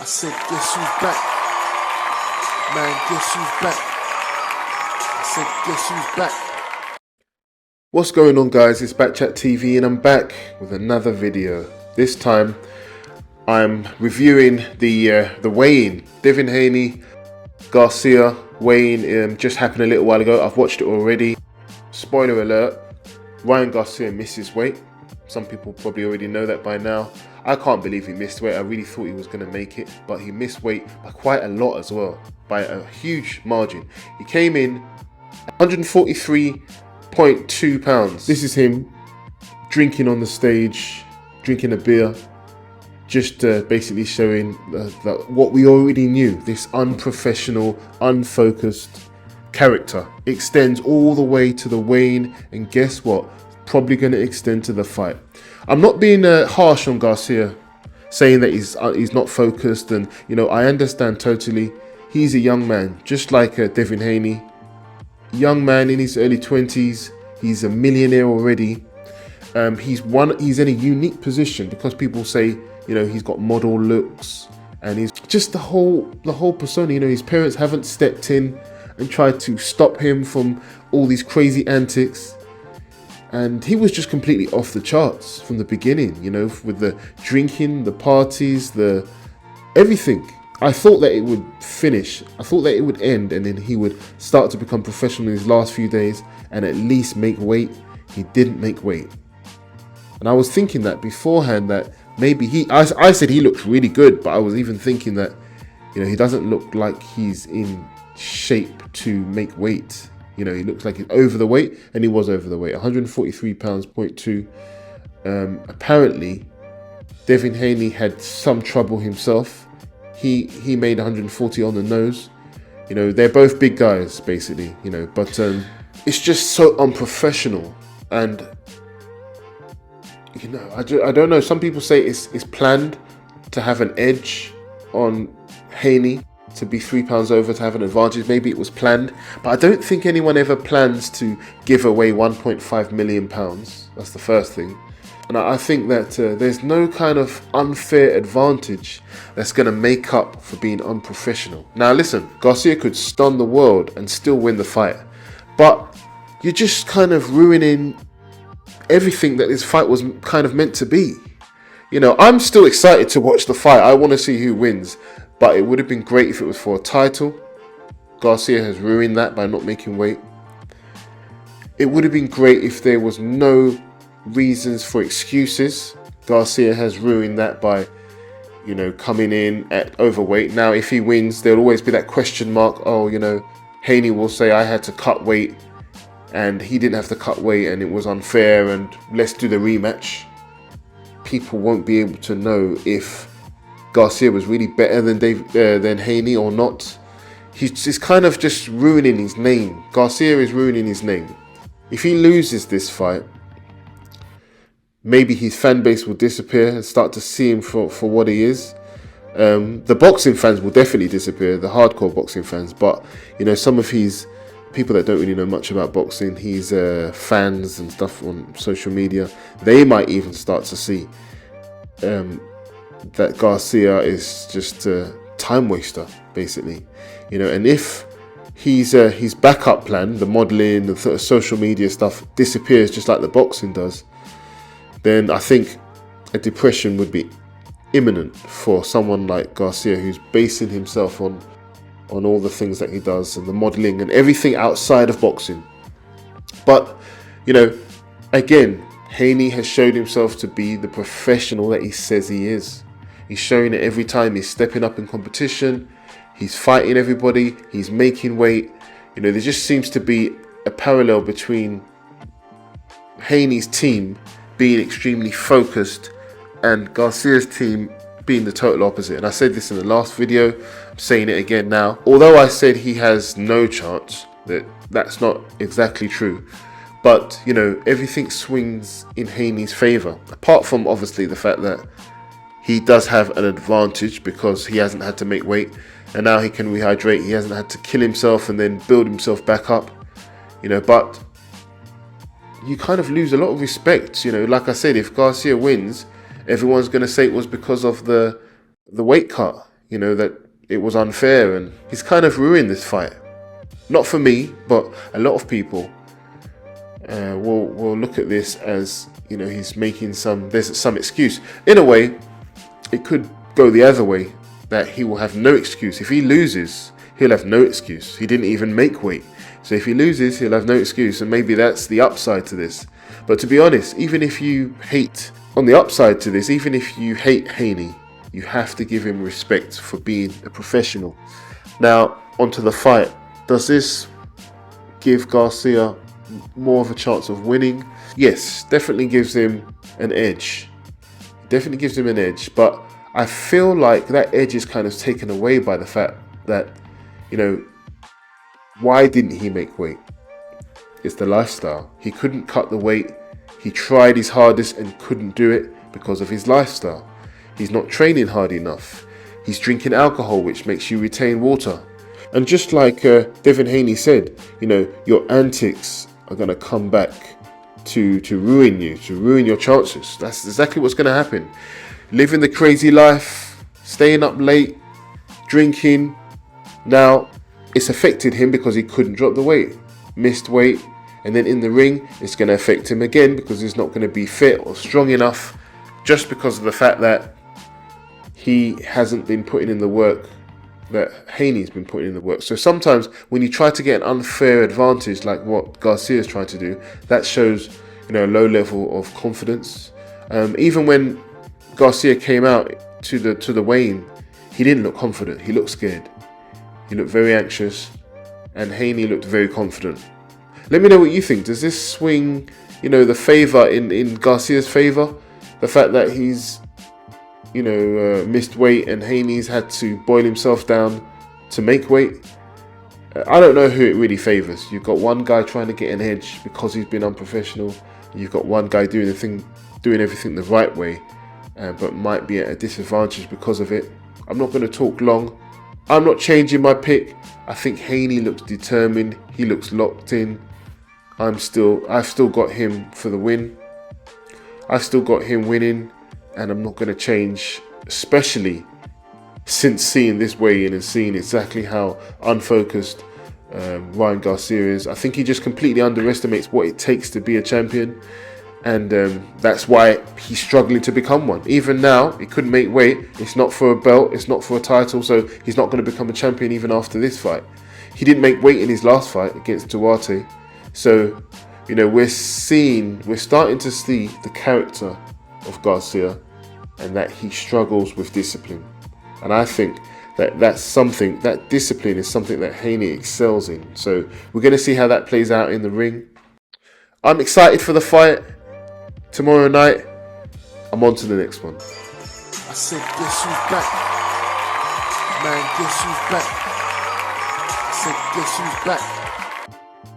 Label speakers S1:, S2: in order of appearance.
S1: I said, guess who's back? Man, guess who's back? I said, guess who's back? What's going on, guys? It's Backchat TV and I'm back with another video. This time I'm reviewing the weigh-in. Devin Haney, Garcia weigh-in just happened a little while ago. I've watched it already. Spoiler alert, Ryan Garcia misses weight. Some people probably already know that by now. I can't believe he missed weight. I really thought he was going to make it, but he missed weight by quite a lot as well, by a huge margin. He came in 143.2 pounds. This is him drinking on the stage, drinking a beer, just basically showing what we already knew. This unprofessional, unfocused character extends all the way to the weigh-in, and guess what? Probably going to extend to the fight. I'm not being harsh on Garcia, saying that he's not focused, and I understand totally. He's a young man, just like Devin Haney, young man in his early 20s. He's a millionaire already. He's in a unique position because people say he's got model looks, and he's just the whole persona. His parents haven't stepped in and tried to stop him from all these crazy antics. And he was just completely off the charts from the beginning, with the drinking, the parties, the everything. I thought that it would finish. I thought that it would end, and then he would start to become professional in his last few days and at least make weight. He didn't make weight. And I was thinking that beforehand, that maybe I said he looked really good, but I was even thinking that, he doesn't look like he's in shape to make weight. He looks like he's over the weight, and he was over the weight, 143 pounds, 0.2. Apparently, Devin Haney had some trouble himself. He made 140 on the nose. They're both big guys, basically, but it's just so unprofessional. And, I don't know. Some people say it's planned to have an edge on Haney, to be 3 pounds over, to have an advantage. Maybe it was planned, but I don't think anyone ever plans to give away 1.5 million pounds. That's the first thing. And I think that there's no kind of unfair advantage that's going to make up for being unprofessional. Now listen, Garcia could stun the world and still win the fight, but you're just kind of ruining everything that this fight was kind of meant to be. I'm still excited to watch the fight. I want to see who wins. But it would have been great if it was for a title. Garcia has ruined that by not making weight. It would have been great if there was no reasons for excuses. Garcia has ruined that by, coming in at overweight. Now, if he wins, there'll always be that question mark. Oh, Haney will say, I had to cut weight and he didn't have to cut weight and it was unfair, and let's do the rematch. People won't be able to know if Garcia was really better than Haney or not. He's kind of just ruining his name. Garcia is ruining his name. If he loses this fight, maybe his fan base will disappear and start to see him for what he is. The boxing fans will definitely disappear, the hardcore boxing fans. But some of his people that don't really know much about boxing, his fans and stuff on social media, they might even start to see that Garcia is just a time waster, basically. And if his backup plan, the modeling, the social media stuff, disappears just like the boxing does, then I think a depression would be imminent for someone like Garcia, who's basing himself on all the things that he does and the modeling and everything outside of boxing. But again, Haney has showed himself to be the professional that he says he is. He's showing it every time. He's stepping up in competition. He's fighting everybody. He's making weight. There just seems to be a parallel between Haney's team being extremely focused and Garcia's team being the total opposite. And I said this in the last video. I'm saying it again now. Although I said he has no chance, that's not exactly true. But, everything swings in Haney's favor. Apart from, obviously, the fact that he does have an advantage because he hasn't had to make weight, and now he can rehydrate. He hasn't had to kill himself and then build himself back up, but you kind of lose a lot of respect. Like I said, if Garcia wins, everyone's going to say it was because of the weight cut. that it was unfair, and he's kind of ruined this fight. Not for me, but a lot of people will look at this as, he's making there's some excuse. In a way, it could go the other way, that he will have no excuse. If he loses, he'll have no excuse. He didn't even make weight. So if he loses, he'll have no excuse, and maybe that's the upside to this. But to be honest, even if you hate, on the upside to this, even if you hate Haney, you have to give him respect for being a professional. Now, onto the fight. Does this give Garcia more of a chance of winning? Yes, definitely gives him an edge. Definitely gives him an edge, but I feel like that edge is kind of taken away by the fact that, why didn't he make weight? It's the lifestyle. He couldn't cut the weight. He tried his hardest and couldn't do it because of his lifestyle. He's not training hard enough. He's drinking alcohol, which makes you retain water. And just like Devin Haney said, your antics are going to come back to ruin you, to ruin your chances. That's exactly what's going to happen. Living the crazy life, staying up late, drinking. Now, it's affected him because he couldn't drop the weight, missed weight. And then in the ring, it's going to affect him again because he's not going to be fit or strong enough, just because of the fact that he hasn't been putting in the work that Haney's been putting in the work. So sometimes when you try to get an unfair advantage like what Garcia is trying to do, that shows a low level of confidence. Even when Garcia came out to the weigh-in, he didn't look confident. He looked scared. He looked very anxious, and Haney looked very confident. Let me know what you think. Does this swing, the favor in Garcia's favor? The fact that he's missed weight and Haney's had to boil himself down to make weight. I don't know who it really favors. You've got one guy trying to get an edge because he's been unprofessional. You've got one guy doing everything the right way, but might be at a disadvantage because of it. I'm not going to talk long. I'm not changing my pick. I think Haney looks determined. He looks locked in. I've still got him for the win. I've still got him winning. And I'm not going to change, especially since seeing this weigh-in and seeing exactly how unfocused Ryan Garcia is. I think he just completely underestimates what it takes to be a champion. And that's why he's struggling to become one. Even now, he couldn't make weight. It's not for a belt. It's not for a title. So he's not going to become a champion even after this fight. He didn't make weight in his last fight against Duarte. So, we're starting to see the character of Garcia, and that he struggles with discipline. And I think that discipline is something that Haney excels in. So we're going to see how that plays out in the ring. I'm excited for the fight tomorrow night. I'm on to the next one.
S2: I said, guess who's back? Man, guess who's back? I said, guess who's back?